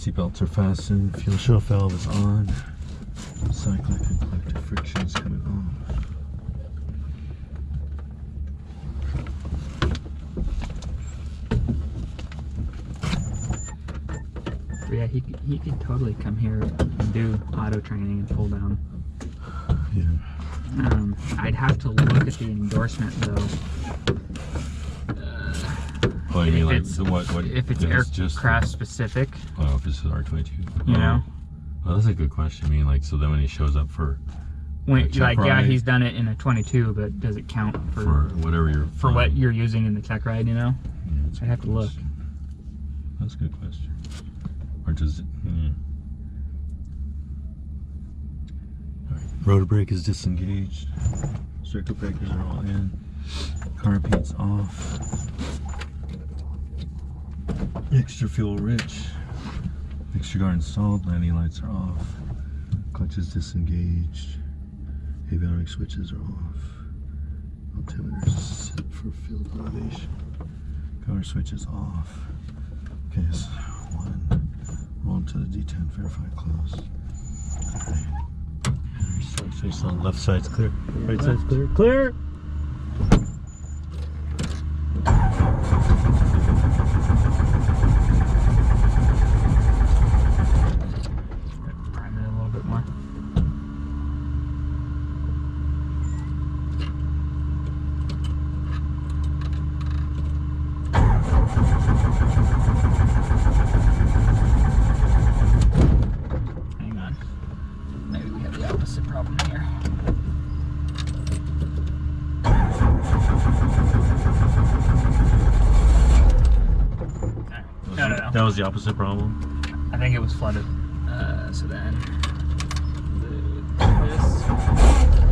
Seatbelts are fastened. Fuel shutoff valve is on. Cyclic and collective friction is coming off. Yeah, he could totally come here and do auto training and pull down. Yeah. I'd have to look at the endorsement though. Oh, you mean like what? If it's aircraft specific. Oh, if it's R22. You know. Well, that's a good question. I mean, like, so then when he shows up for like, yeah, he's done it in a 22, but does it count for whatever you're what you're using in the tech ride? You know. Yeah, I'd have to look. That's a good question. Or does it? Yeah. All right. Rotor brake is disengaged. Circuit breakers are all in. Carpeet's off. Extra fuel rich. Mixture guard installed. Landing lights are off. Clutch is disengaged. Avionics switches are off. Altimeter is set for field elevation. Power switch is off. Okay, so 1. Roll into the D10. Verify close. Alright. Face on left side's clear. Right side's clear. Clear! Prime it a little bit more. Hang on. Maybe we have the opposite problem here. No. That was the opposite problem. I think it was flooded. So then this.